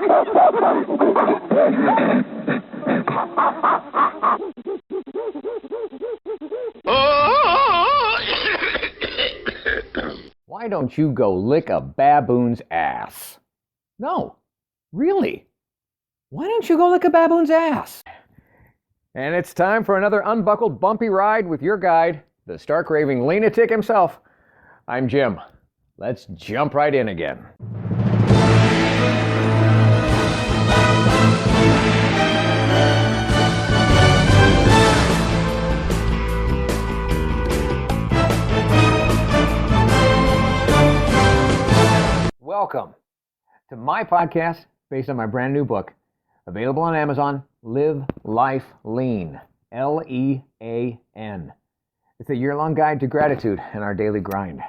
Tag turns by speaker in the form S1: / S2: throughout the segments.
S1: Why don't you go lick a baboon's ass? No, really. Why don't you go lick a baboon's ass? And it's time for another unbuckled, bumpy ride with your guide, the stark raving LEAN-atic himself. I'm Jim. Let's jump right in again. Welcome to my podcast based on my brand new book, available on Amazon, Live Life Lean, L-E-A-N. It's a year-long guide to gratitude and our daily grind.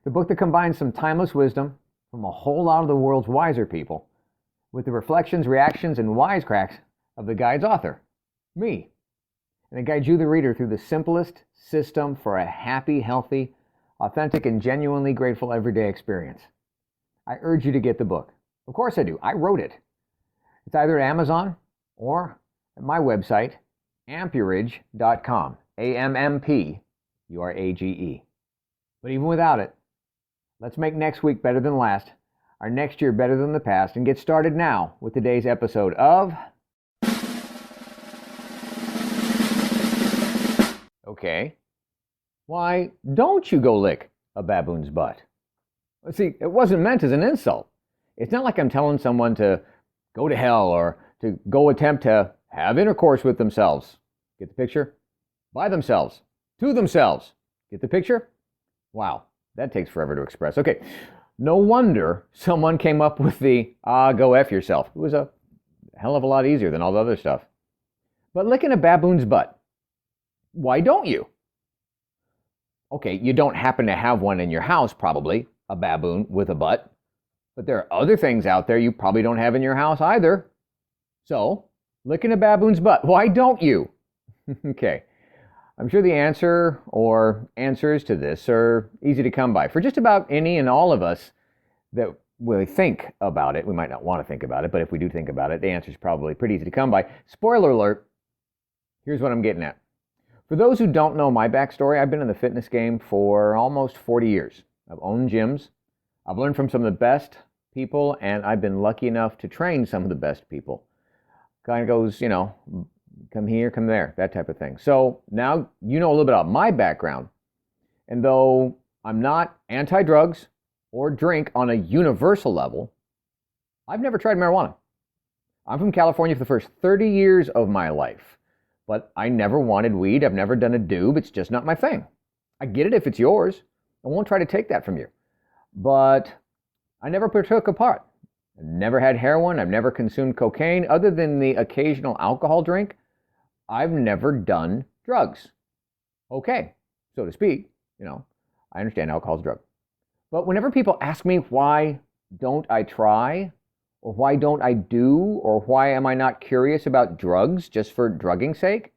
S1: The book that combines some timeless wisdom from a whole lot of the world's wiser people with the reflections, reactions, and wisecracks of the guide's author, me. And it guides you, the reader, through the simplest system for a happy, healthy, authentic, and genuinely grateful everyday experience. I urge you to get the book. Of course I do. I wrote it. It's either at Amazon or at my website, ampurage.com. A-M-M-P-U-R-A-G-E. But even without it, let's make next week better than last, our next year better than the past, and get started now with today's episode of... Okay, why don't you go lick a baboon's butt? See, it wasn't meant as an insult. It's not like I'm telling someone to go to hell or to go attempt to have intercourse with themselves. Get the picture? By themselves. To themselves. Get the picture? Wow, that takes forever to express. Okay, no wonder someone came up with the, go F yourself. It was a hell of a lot easier than all the other stuff. But licking a baboon's butt, why don't you? Okay, you don't happen to have one in your house, probably. A baboon with a butt. But there are other things out there you probably don't have in your house either. So, licking a baboon's butt, why don't you? Okay, I'm sure the answer or answers to this are easy to come by. For just about any and all of us that really think about it, we might not want to think about it, but if we do think about it, the answer is probably pretty easy to come by. Spoiler alert, here's what I'm getting at. For those who don't know my backstory, I've been in the fitness game for almost 40 years. I've owned gyms, I've learned from some of the best people, and I've been lucky enough to train some of the best people. Kind of goes, come here, come there, that type of thing. So now you know a little bit about my background. And though I'm not anti-drugs or drink on a universal level, I've never tried marijuana. I'm from California for the first 30 years of my life, but I never wanted weed. I've never done a doob. It's just not my thing. I get it if it's yours. I won't try to take that from you. But I never partook a part. I've never had heroin. I've never consumed cocaine. Other than the occasional alcohol drink, I've never done drugs. Okay, so to speak, I understand alcohol's a drug. But whenever people ask me why don't I try, or why don't I do, or why am I not curious about drugs just for drugging's sake,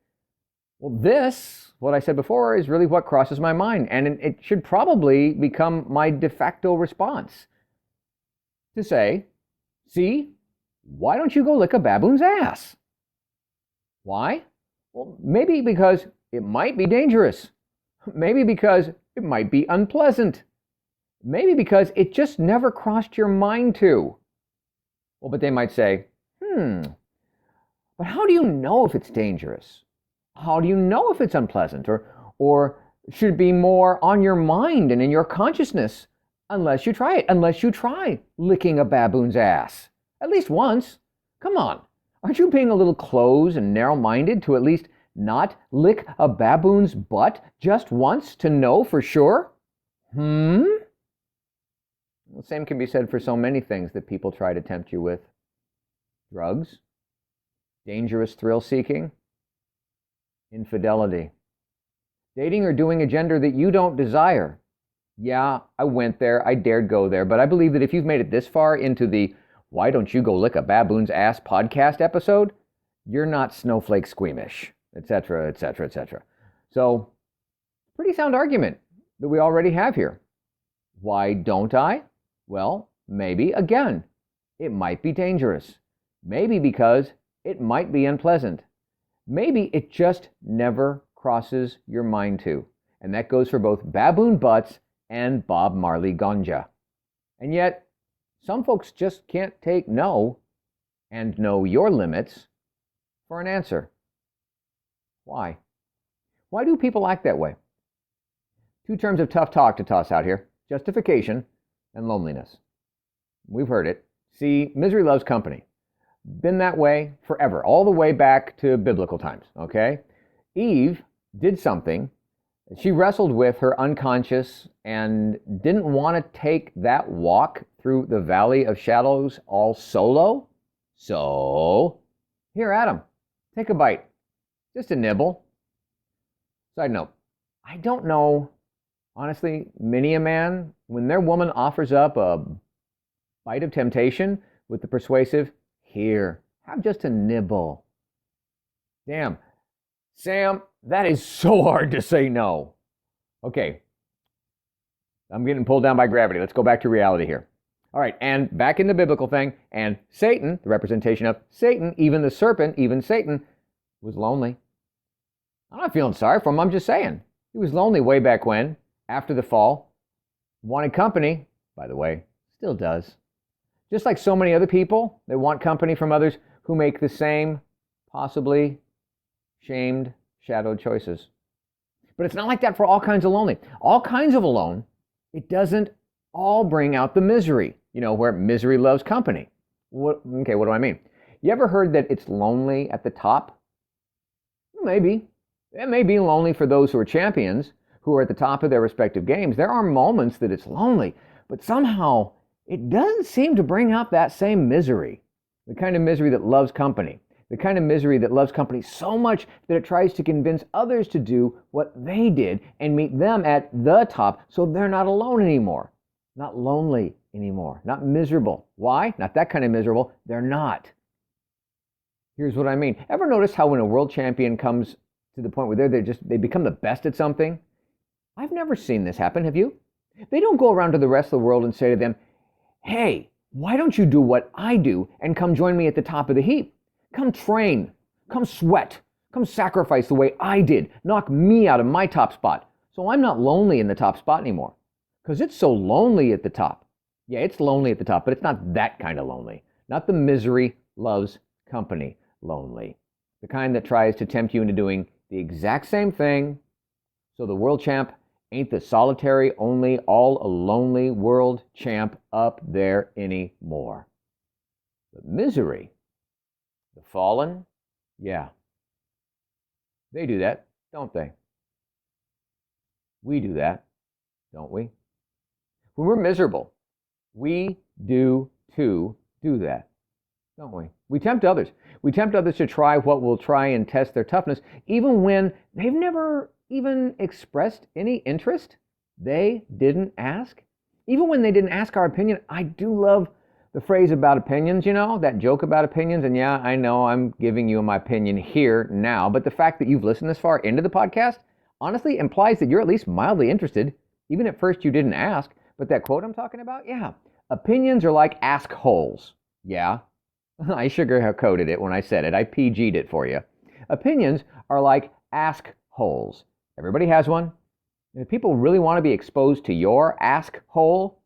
S1: well, this, what I said before, is really what crosses my mind. And it should probably become my de facto response to say, see, why don't you go lick a baboon's ass? Why? Well, maybe because it might be dangerous. Maybe because it might be unpleasant. Maybe because it just never crossed your mind to. Well, but they might say, but how do you know if it's dangerous? How do you know if it's unpleasant? Or should it be more on your mind and in your consciousness unless you try it, unless you try licking a baboon's ass? At least once. Come on. Aren't you being a little closed and narrow-minded to at least not lick a baboon's butt just once to know for sure? The same can be said for so many things that people try to tempt you with. Drugs, dangerous thrill-seeking, infidelity, dating or doing a gender that you don't desire. Yeah, I went there, I dared go there, but I believe that if you've made it this far into the Why Don't You Go Lick a Baboon's Ass podcast episode, you're not snowflake squeamish, etc., etc., etc. So, pretty sound argument that we already have here. Why don't I? Well, maybe, again, it might be dangerous. Maybe because it might be unpleasant. Maybe it just never crosses your mind to. And that goes for both baboon butts and Bob Marley ganja. And yet, some folks just can't take no and know your limits for an answer. Why? Why do people act that way? Two terms of tough talk to toss out here: justification and loneliness. We've heard it. See, misery loves company. Been that way forever, all the way back to biblical times, okay? Eve did something. She wrestled with her unconscious and didn't want to take that walk through the valley of shadows all solo. So, here, Adam, take a bite. Just a nibble. Side note, I don't know, honestly, many a man, when their woman offers up a bite of temptation with the persuasive, here, have just a nibble. Damn, Sam, that is so hard to say no. Okay, I'm getting pulled down by gravity. Let's go back to reality here. All right, and back in the biblical thing, and Satan, the representation of Satan, even the serpent, even Satan, was lonely. I'm not feeling sorry for him, I'm just saying. He was lonely way back when, after the fall. Wanted company, by the way, still does. Just like so many other people that want company from others who make the same, possibly shamed, shadowed choices. But it's not like that for all kinds of lonely. All kinds of alone, it doesn't all bring out the misery, where misery loves company. What do I mean? You ever heard that it's lonely at the top? Maybe. It may be lonely for those who are champions, who are at the top of their respective games. There are moments that it's lonely, but somehow it doesn't seem to bring out that same misery. The kind of misery that loves company. The kind of misery that loves company so much that it tries to convince others to do what they did and meet them at the top so they're not alone anymore. Not lonely anymore. Not miserable. Why? Not that kind of miserable. They're not. Here's what I mean. Ever notice how when a world champion comes to the point where they become the best at something? I've never seen this happen, have you? They don't go around to the rest of the world and say to them, hey, why don't you do what I do and come join me at the top of the heap? Come train, come sweat, come sacrifice the way I did, knock me out of my top spot, so I'm not lonely in the top spot anymore. Because it's so lonely at the top. Yeah, it's lonely at the top, but it's not that kind of lonely. Not the misery loves company lonely. The kind that tries to tempt you into doing the exact same thing, so the world champ ain't the solitary, only, all lonely world champ up there anymore. The misery, the fallen, yeah, they do that, don't they? We do that, don't we? When we're miserable, we do that, don't we? We tempt others. We tempt others to try what will try and test their toughness, even when they've never even expressed any interest. They didn't ask. Even when they didn't ask our opinion. I do love the phrase about opinions, that joke about opinions. And yeah, I know I'm giving you my opinion here now, but the fact that you've listened this far into the podcast honestly implies that you're at least mildly interested. Even at first you didn't ask, but that quote I'm talking about, yeah. Opinions are like ask holes. Yeah, I sugar-coated it when I said it. I PG'd it for you. Opinions are like ask holes. Everybody has one. And if people really want to be exposed to your ask hole,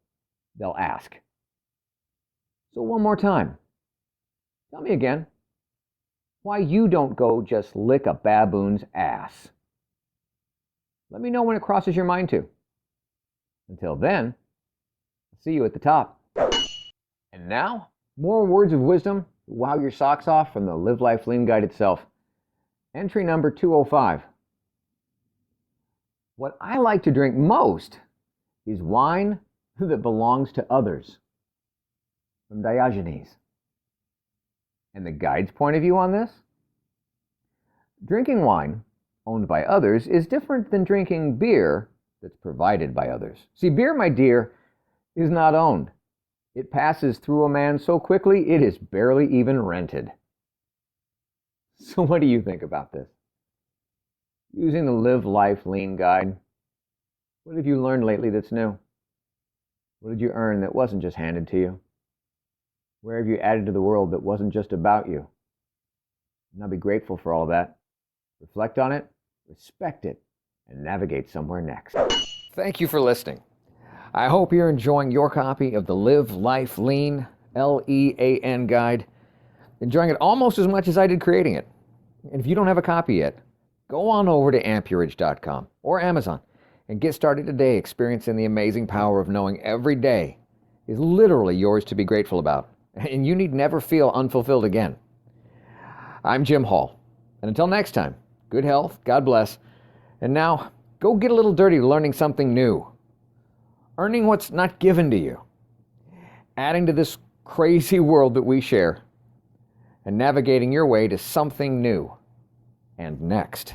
S1: they'll ask. So one more time. Tell me again why you don't go just lick a baboon's ass. Let me know when it crosses your mind to. Until then, I'll see you at the top. And now, more words of wisdom to wow your socks off from the Live Life Lean Guide itself. Entry number 205. What I like to drink most is wine that belongs to others. From Diogenes. And the guide's point of view on this? Drinking wine owned by others is different than drinking beer that's provided by others. See, beer, my dear, is not owned. It passes through a man so quickly it is barely even rented. So what do you think about this? Using the Live Life Lean Guide, what have you learned lately that's new? What did you earn that wasn't just handed to you? Where have you added to the world that wasn't just about you? Now be grateful for all that. Reflect on it, respect it, and navigate somewhere next. Thank you for listening. I hope you're enjoying your copy of the Live Life Lean, LEAN guide, enjoying it almost as much as I did creating it. And if you don't have a copy yet, go on over to amperage.com or Amazon and get started today experiencing the amazing power of knowing every day is literally yours to be grateful about, and you need never feel unfulfilled again. I'm Jim Hall, and until next time, good health, God bless, and now go get a little dirty learning something new, earning what's not given to you, adding to this crazy world that we share, and navigating your way to something new and next.